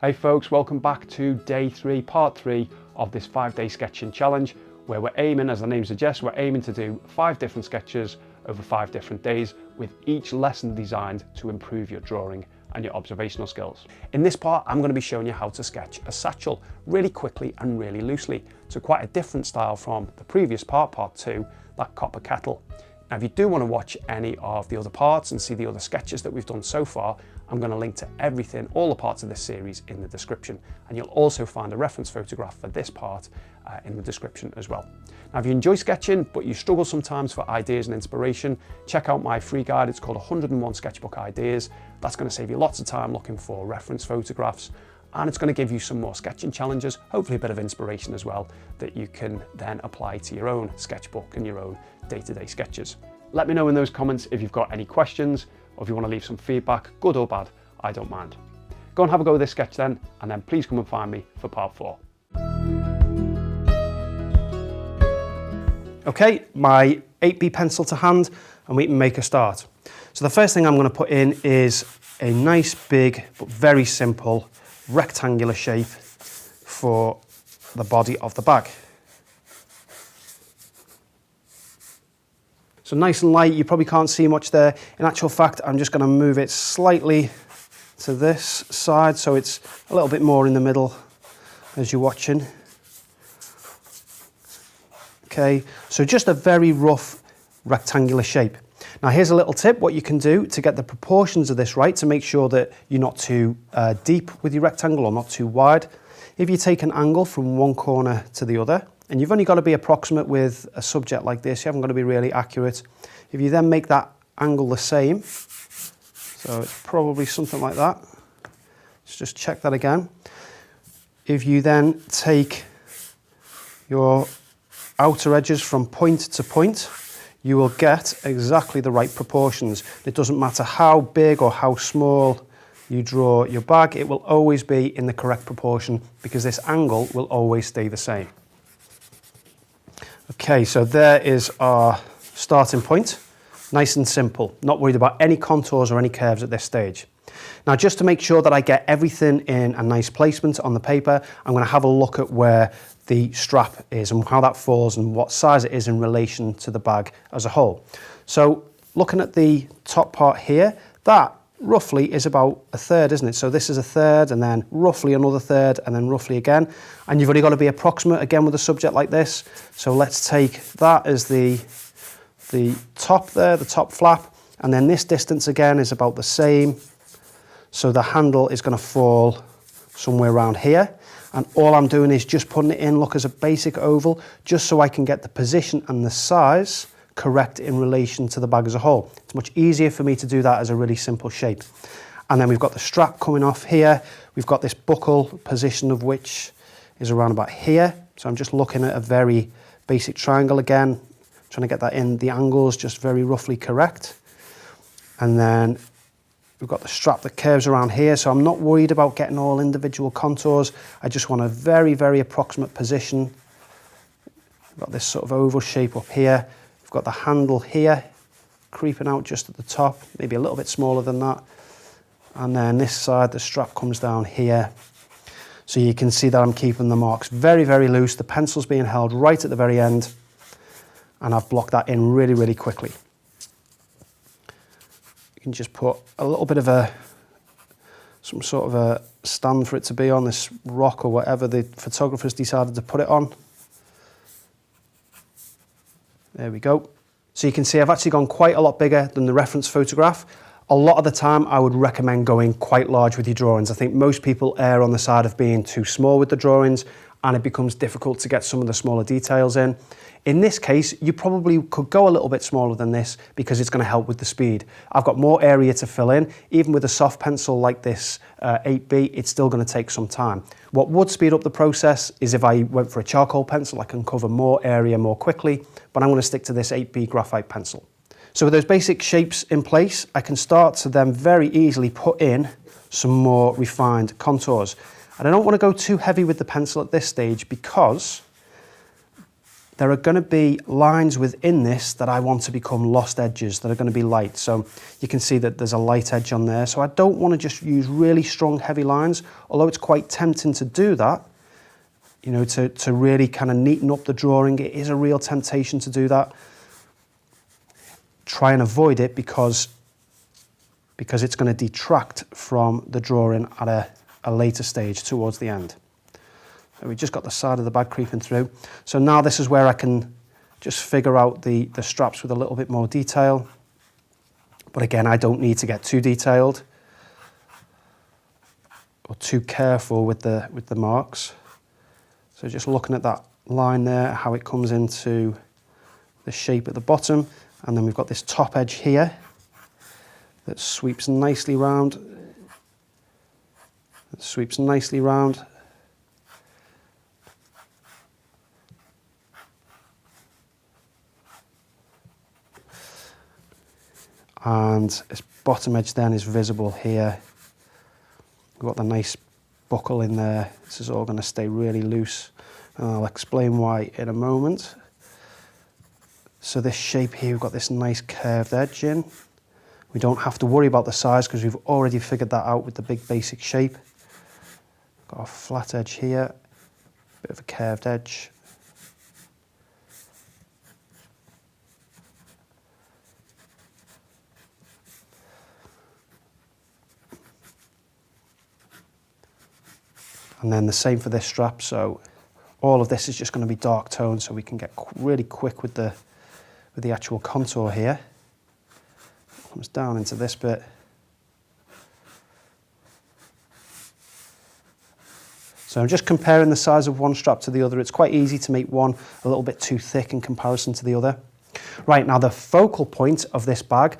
Hey folks, welcome back to day 3, part 3 of this 5-day sketching challenge, where we're aiming, as the name suggests, we're aiming to do 5 different sketches over 5 different days, with each lesson designed to improve your drawing and your observational skills. In this part, I'm going to be showing you how to sketch a satchel really quickly and really loosely. So quite a different style from the previous part, part 2, that copper kettle. Now, if you do want to watch any of the other parts and see the other sketches that we've done so far, I'm going to link to everything, all the parts of this series in the description. And you'll also find a reference photograph for this part in the description as well. Now, if you enjoy sketching, but you struggle sometimes for ideas and inspiration, check out my free guide. It's called 101 Sketchbook Ideas. That's going to save you lots of time looking for reference photographs. And it's going to give you some more sketching challenges, hopefully a bit of inspiration as well, that you can then apply to your own sketchbook and your own day-to-day sketches. Let me know in those comments if you've got any questions, or if you want to leave some feedback, good or bad, I don't mind. Go and have a go with this sketch then, and then please come and find me for part 4. Okay, my 8B pencil to hand, and we can make a start. So the first thing I'm going to put in is a nice big but very simple rectangular shape for the body of the bag. So nice and light, you probably can't see much there. In actual fact, I'm just going to move it slightly to this side so it's a little bit more in the middle as you're watching. Okay, so just a very rough rectangular shape. Now here's a little tip, what you can do to get the proportions of this right, to make sure that you're not too deep with your rectangle or not too wide. If you take an angle from one corner to the other, and you've only got to be approximate with a subject like this, you haven't got to be really accurate. If you then make that angle the same, so it's probably something like that. Let's just check that again. If you then take your outer edges from point to point, you will get exactly the right proportions. It doesn't matter how big or how small you draw your bag, it will always be in the correct proportion because this angle will always stay the same. Okay, so there is our starting point. Nice and simple, not worried about any contours or any curves at this stage. Now, just to make sure that I get everything in a nice placement on the paper, I'm going to have a look at where the strap is and how that falls and what size it is in relation to the bag as a whole. So looking at the top part here, that roughly is about a third, isn't it? So this is a third, and then roughly another third, and then roughly again. And you've only got to be approximate again with a subject like this. So let's take that as the top there, the top flap, and then this distance again is about the same. So the handle is going to fall somewhere around here. And all I'm doing is just putting it in, look, as a basic oval, just so I can get the position and the size correct in relation to the bag as a whole. It's much easier for me to do that as a really simple shape. And then we've got the strap coming off here. We've got this buckle position of which is around about here. So I'm just looking at a very basic triangle again, trying to get that in the angles just very roughly correct. And then we've got the strap that curves around here, so I'm not worried about getting all individual contours. I just want a very, very approximate position. We've got this sort of oval shape up here. We've got the handle here, creeping out just at the top, maybe a little bit smaller than that. And then this side, the strap comes down here. So you can see that I'm keeping the marks very, very loose. The pencil's being held right at the very end, and I've blocked that in really, really quickly. You can just put a little bit of some sort of a stand for it to be on, this rock or whatever the photographer's decided to put it on. There we go. So you can see I've actually gone quite a lot bigger than the reference photograph. A lot of the time I would recommend going quite large with your drawings. I think most people err on the side of being too small with the drawings, and it becomes difficult to get some of the smaller details in. In this case, you probably could go a little bit smaller than this because it's going to help with the speed. I've got more area to fill in. Even with a soft pencil like this 8B, it's still going to take some time. What would speed up the process is if I went for a charcoal pencil, I can cover more area more quickly, but I'm going to stick to this 8B graphite pencil. So with those basic shapes in place, I can start to then very easily put in some more refined contours. And I don't want to go too heavy with the pencil at this stage because there are going to be lines within this that I want to become lost edges, that are going to be light. So you can see that there's a light edge on there. So I don't want to just use really strong, heavy lines, although it's quite tempting to do that, you know, to really kind of neaten up the drawing. It is a real temptation to do that. Try and avoid it because it's going to detract from the drawing at a later stage towards the end. So we just got the side of the bag creeping through. So now this is where I can just figure out the straps with a little bit more detail. But again, I don't need to get too detailed or too careful with the marks. So just looking at that line there, how it comes into the shape at the bottom. And then we've got this top edge here that sweeps nicely round. It sweeps nicely round. And this bottom edge then is visible here. We've got the nice buckle in there. This is all going to stay really loose, and I'll explain why in a moment. So this shape here, we've got this nice curved edge in. We don't have to worry about the size because we've already figured that out with the big basic shape. Got a flat edge here, bit of a curved edge. And then the same for this strap. So all of this is just going to be dark tone, so we can get really quick with the actual contour here. Comes down into this bit. So I'm just comparing the size of one strap to the other. It's quite easy to make one a little bit too thick in comparison to the other. Right, now the focal point of this bag,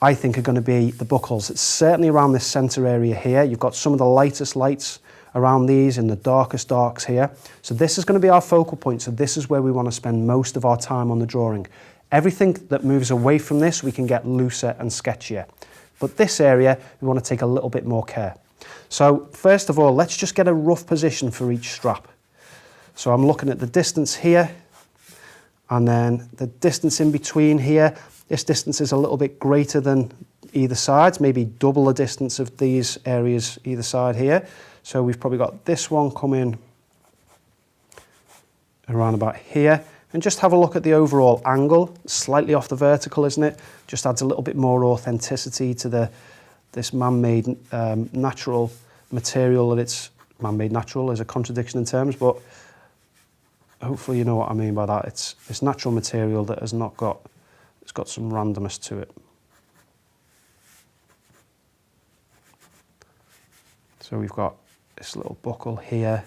I think, are going to be the buckles. It's certainly around this center area here. You've got some of the lightest lights around these and the darkest darks here. So this is going to be our focal point. So this is where we want to spend most of our time on the drawing. Everything that moves away from this, we can get looser and sketchier. But this area, we want to take a little bit more care. So first of all, let's just get a rough position for each strap. So I'm looking at the distance here, and then the distance in between here. This distance is a little bit greater than either side, maybe double the distance of these areas either side here. So we've probably got this one coming around about here. And just have a look at the overall angle, slightly off the vertical, isn't it? Just adds a little bit more authenticity to this man-made natural material. That it's man-made natural is a contradiction in terms, but hopefully you know what I mean by that. It's natural material that has not got, it's got some randomness to it. So we've got this little buckle here,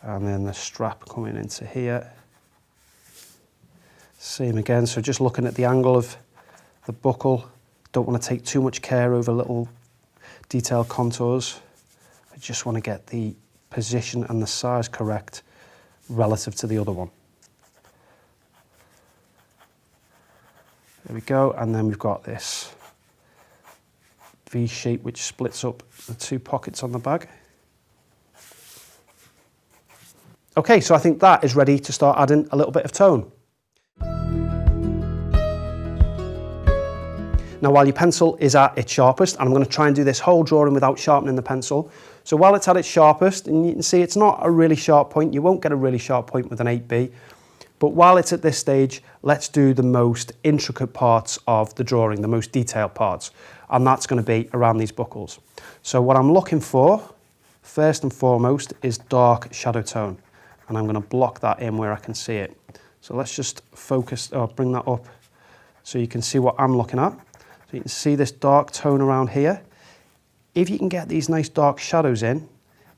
and then the strap coming into here. Same again, so just looking at the angle of the buckle. Don't want to take too much care over little detailed contours. I just want to get the position and the size correct relative to the other one. There we go, and then we've got this V shape which splits up the two pockets on the bag. Okay, so I think that is ready to start adding a little bit of tone. Now, while your pencil is at its sharpest, and I'm going to try and do this whole drawing without sharpening the pencil. So while it's at its sharpest, and you can see it's not a really sharp point, you won't get a really sharp point with an 8B, but while it's at this stage, let's do the most intricate parts of the drawing, the most detailed parts, and that's going to be around these buckles. So what I'm looking for, first and foremost, is dark shadow tone, and I'm going to block that in where I can see it. So let's just focus, or bring that up so you can see what I'm looking at. So you can see this dark tone around here. If you can get these nice dark shadows in,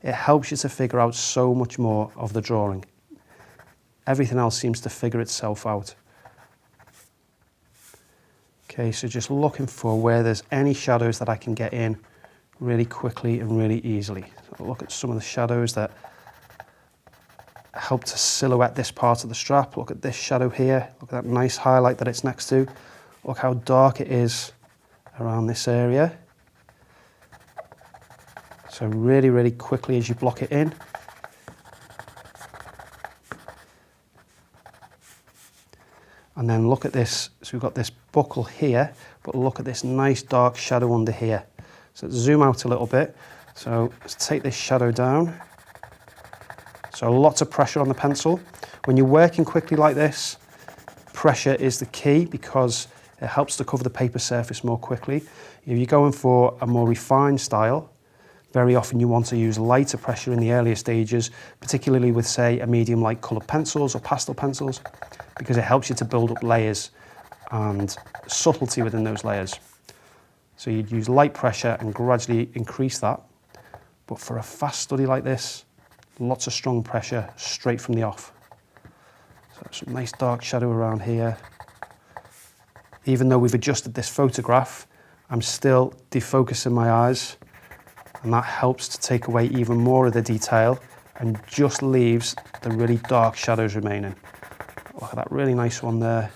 it helps you to figure out so much more of the drawing. Everything else seems to figure itself out. Okay, so just looking for where there's any shadows that I can get in really quickly and really easily. So look at some of the shadows that help to silhouette this part of the strap. Look at this shadow here. Look at that nice highlight that it's next to. Look how dark it is around this area. So really, really quickly as you block it in. And then look at this, so we've got this buckle here, but look at this nice dark shadow under here. So let's zoom out a little bit. So let's take this shadow down. So lots of pressure on the pencil. When you're working quickly like this, pressure is the key because it helps to cover the paper surface more quickly. If you're going for a more refined style, very often you want to use lighter pressure in the earlier stages, particularly with, say, a medium like coloured pencils or pastel pencils, because it helps you to build up layers and subtlety within those layers. So you'd use light pressure and gradually increase that. But for a fast study like this, lots of strong pressure straight from the off. So some nice dark shadow around here. Even though we've adjusted this photograph, I'm still defocusing my eyes, and that helps to take away even more of the detail and just leaves the really dark shadows remaining. Look at that really nice one there.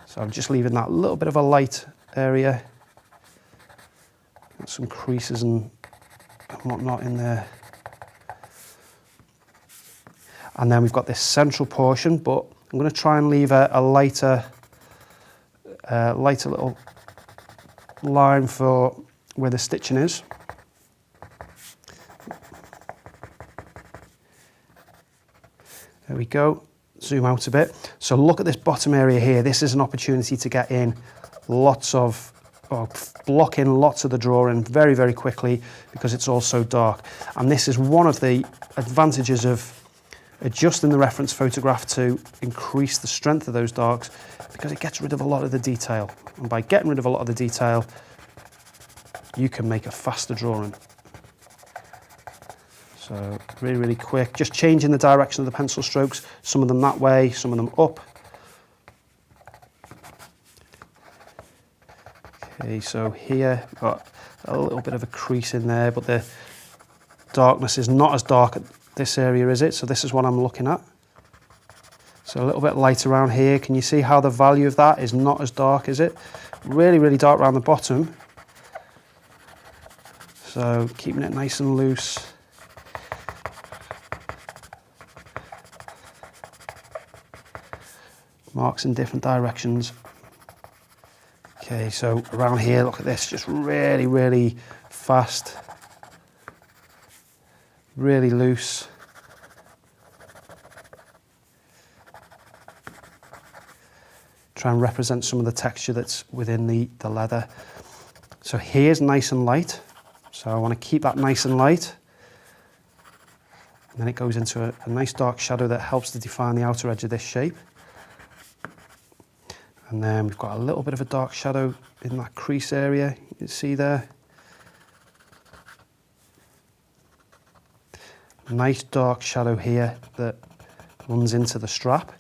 So I'm just leaving that little bit of a light area. Got some creases and whatnot in there. And then we've got this central portion, but I'm going to try and leave a lighter little line for where the stitching is. There we go. Zoom out a bit. So look at this bottom area here. This is an opportunity to get in block in lots of the drawing very, very quickly because it's all so dark. And this is one of the advantages of adjusting the reference photograph to increase the strength of those darks, because it gets rid of a lot of the detail. And by getting rid of a lot of the detail, you can make a faster drawing. So really, really quick, just changing the direction of the pencil strokes, some of them that way, some of them up. Okay, so here we've got a little bit of a crease in there, but the darkness is not as dark at this area, is it? So this is what I'm looking at. So a little bit light around here. Can you see how the value of that is not as dark, is it? Really, really dark around the bottom. So keeping it nice and loose. Marks in different directions. Okay, so around here, look at this, just really, really fast. Really loose. Try and represent some of the texture that's within the leather. So here's nice and light. So I want to keep that nice and light. And then it goes into a nice dark shadow that helps to define the outer edge of this shape. And then we've got a little bit of a dark shadow in that crease area, you can see there. Nice dark shadow here that runs into the strap.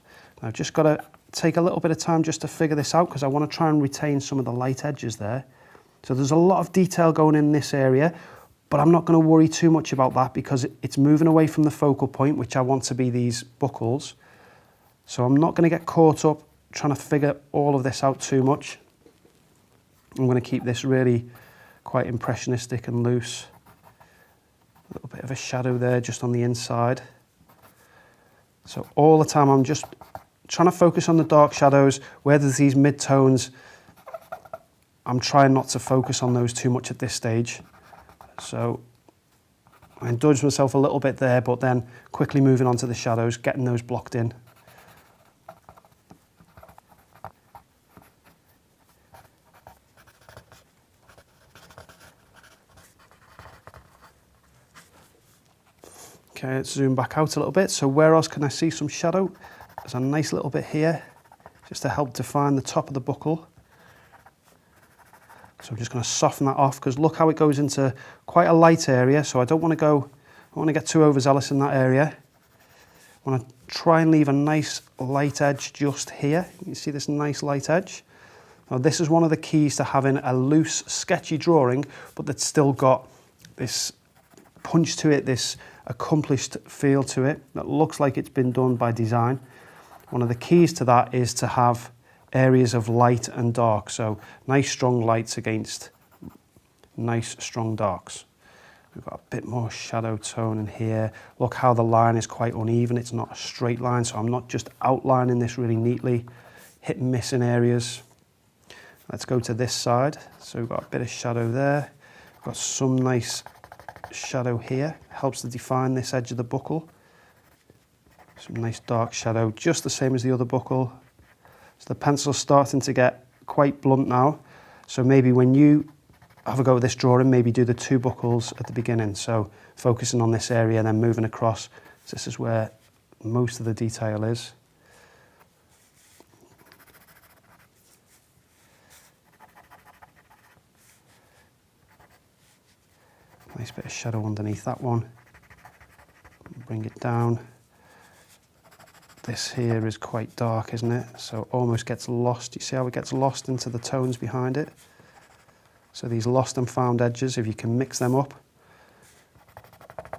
I've just got to take a little bit of time just to figure this out because I want to try and retain some of the light edges there. So there's a lot of detail going in this area, but I'm not going to worry too much about that because it's moving away from the focal point, which I want to be these buckles. So I'm not going to get caught up trying to figure all of this out too much. I'm going to keep this really quite impressionistic and loose. A little bit of a shadow there just on the inside. So all the time I'm just trying to focus on the dark shadows. Where there's these mid-tones, I'm trying not to focus on those too much at this stage. So I indulge myself a little bit there, but then quickly moving on to the shadows, getting those blocked in. Okay, let's zoom back out a little bit. So where else can I see some shadow? There's a nice little bit here, just to help define the top of the buckle. So I'm just going to soften that off because look how it goes into quite a light area. So I don't want to get too overzealous in that area. I want to try and leave a nice light edge just here. You can see this nice light edge. Now this is one of the keys to having a loose, sketchy drawing, but that's still got this punch to it, this accomplished feel to it that looks like it's been done by design. One of the keys to that is to have areas of light and dark, so nice strong lights against nice strong darks. We've got a bit more shadow tone in here. Look how the line is quite uneven. It's not a straight line, so I'm not just outlining this really neatly, hit and miss in areas. Let's go to this side. So we've got a bit of shadow there. We've got some nice shadow here. Helps to define this edge of the buckle. Some nice dark shadow, just the same as the other buckle. So the pencil's starting to get quite blunt now. So maybe when you have a go at this drawing, maybe do the 2 buckles at the beginning. So focusing on this area and then moving across. So this is where most of the detail is. Nice bit of shadow underneath that one. Bring it down. This here is quite dark, isn't it? So almost gets lost. You see how it gets lost into the tones behind it? So these lost and found edges, if you can mix them up,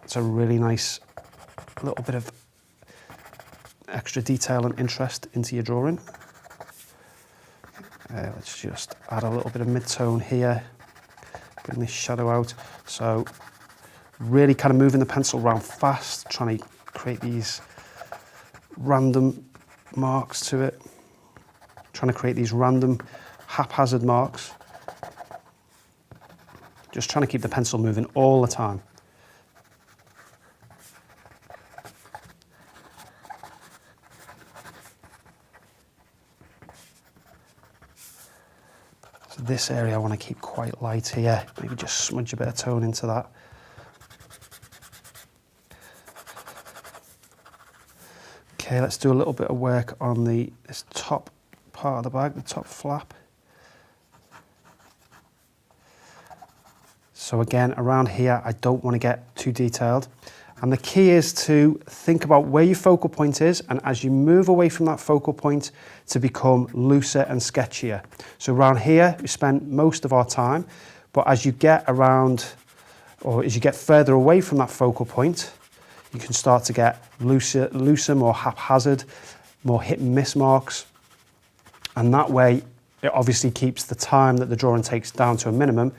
it's a really nice little bit of extra detail and interest into your drawing. Let's just add a little bit of mid-tone here. Bring this shadow out. So really kind of moving the pencil around fast, trying to create these random marks to it. Trying to create these random haphazard marks. Just trying to keep the pencil moving all the time. So this area I want to keep quite light here. Maybe just smudge a bit of tone into that. Okay, let's do a little bit of work on this top part of the bag, the top flap. So again, around here, I don't want to get too detailed. And the key is to think about where your focal point is, and as you move away from that focal point, to become looser and sketchier. So around here, we spend most of our time, but as you get around, or as you get further away from that focal point, you can start to get looser, more haphazard, more hit and miss marks. And that way, it obviously keeps the time that the drawing takes down to a minimum,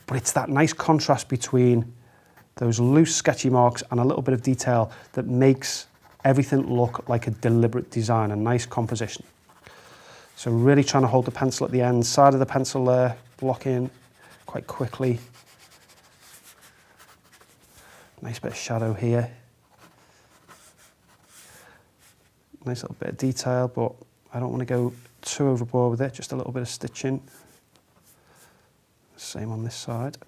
but it's that nice contrast between those loose sketchy marks and a little bit of detail that makes everything look like a deliberate design, a nice composition. So really trying to hold the pencil at the end, side of the pencil there, block in quite quickly. Nice bit of shadow here. Nice little bit of detail, but I don't want to go too overboard with it, just a little bit of stitching. Same on this side.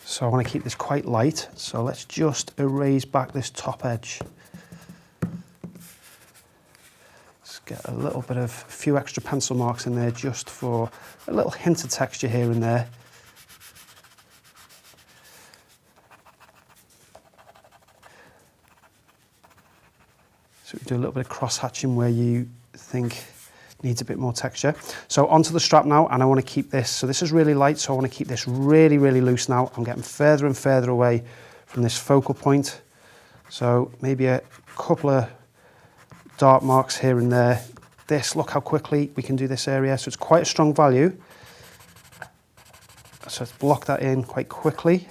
So I want to keep this quite light, so let's just erase back this top edge. Let's get a little bit of, a few extra pencil marks in there just for a little hint of texture here and there. So we do a little bit of cross-hatching where you think needs a bit more texture. So onto the strap now, and I want to keep this, so this is really light, so I want to keep this really, really loose now. I'm getting further and further away from this focal point. So maybe a couple of dark marks here and there. This, look how quickly we can do this area. So it's quite a strong value. So let's block that in quite quickly.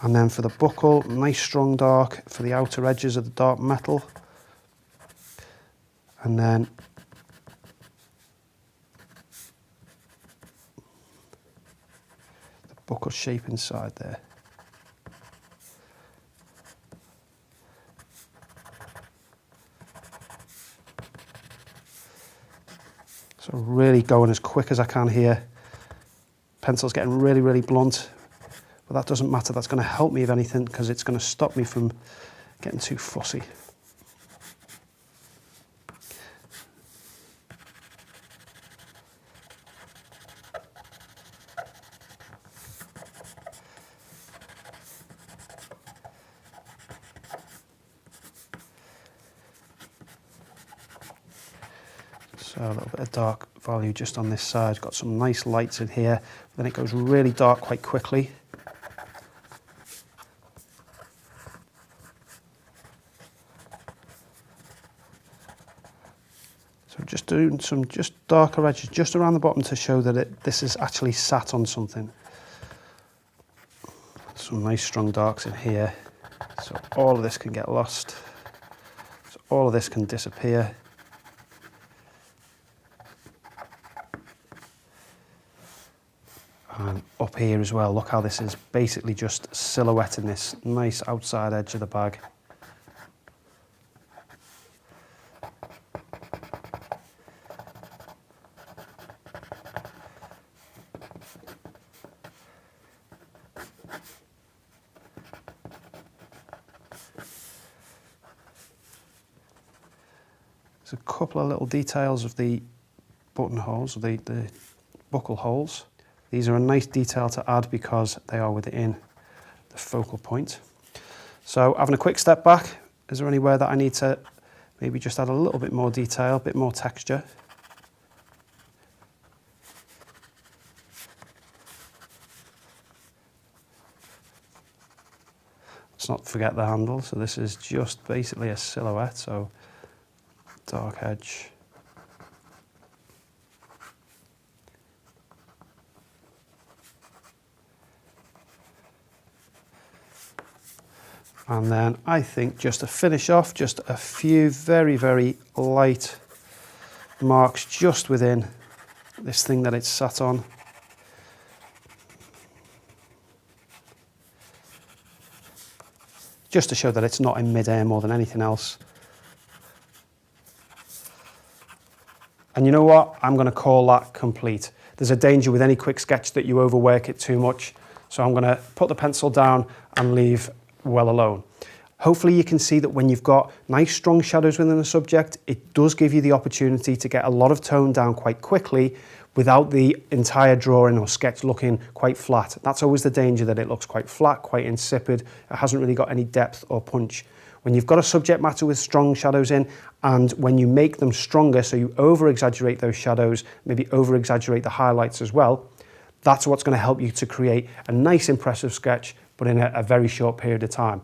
And then for the buckle, nice strong dark for the outer edges of the dark metal. And then the buckle shape inside there. So really going as quick as I can here. Pencil's getting really, really blunt. But that doesn't matter, that's going to help me if anything, because it's going to stop me from getting too fussy. So a little bit of dark value just on this side, got some nice lights in here, then it goes really dark quite quickly. So just doing some just darker edges just around the bottom to show that this is actually sat on something. Some nice strong darks in here, so all of this can get lost, so all of this can disappear. And up here as well, look how this is basically just silhouetting this nice outside edge of the bag. There's a couple of little details of the buttonholes, the buckle holes. These are a nice detail to add because they are within the focal point. So having a quick step back, is there anywhere that I need to maybe just add a little bit more detail, a bit more texture? Let's not forget the handle. So this is just basically a silhouette, so dark edge. And then I think just to finish off, just a few very, very light marks just within this thing that it's sat on. Just to show that it's not in mid-air more than anything else. And you know what? I'm going to call that complete. There's a danger with any quick sketch that you overwork it too much. So I'm going to put the pencil down and leave well alone. Hopefully you can see that when you've got nice strong shadows within the subject, it does give you the opportunity to get a lot of tone down quite quickly without the entire drawing or sketch looking quite flat. That's always the danger, that it looks quite flat, quite insipid. It hasn't really got any depth or punch. When you've got a subject matter with strong shadows in, and when you make them stronger, so you over-exaggerate those shadows, maybe over-exaggerate the highlights as well, that's what's going to help you to create a nice impressive sketch, but in a very short period of time.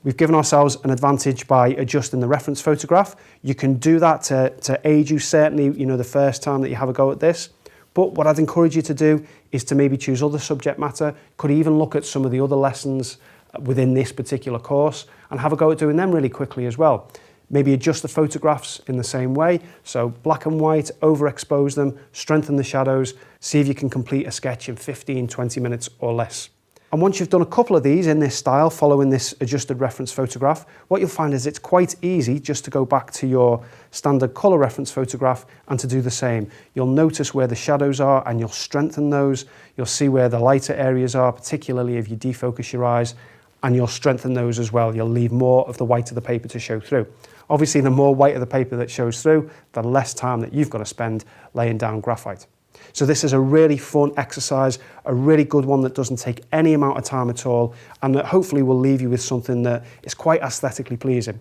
We've given ourselves an advantage by adjusting the reference photograph. You can do that to aid you, certainly, the first time that you have a go at this. But what I'd encourage you to do is to maybe choose other subject matter, could even look at some of the other lessons within this particular course and have a go at doing them really quickly as well. Maybe adjust the photographs in the same way. So black and white, overexpose them, strengthen the shadows, see if you can complete a sketch in 15, 20 minutes or less. And once you've done a couple of these in this style, following this adjusted reference photograph, what you'll find is it's quite easy just to go back to your standard color reference photograph and to do the same. You'll notice where the shadows are and you'll strengthen those. You'll see where the lighter areas are, particularly if you defocus your eyes, and you'll strengthen those as well. You'll leave more of the white of the paper to show through. Obviously, the more white of the paper that shows through, the less time that you've got to spend laying down graphite. So this is a really fun exercise, a really good one that doesn't take any amount of time at all, and that hopefully will leave you with something that is quite aesthetically pleasing.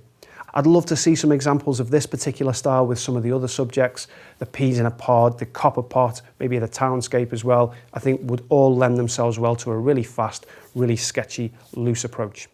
I'd love to see some examples of this particular style with some of the other subjects, the peas in a pod, the copper pot, maybe the townscape as well. I think would all lend themselves well to a really fast, really sketchy, loose approach.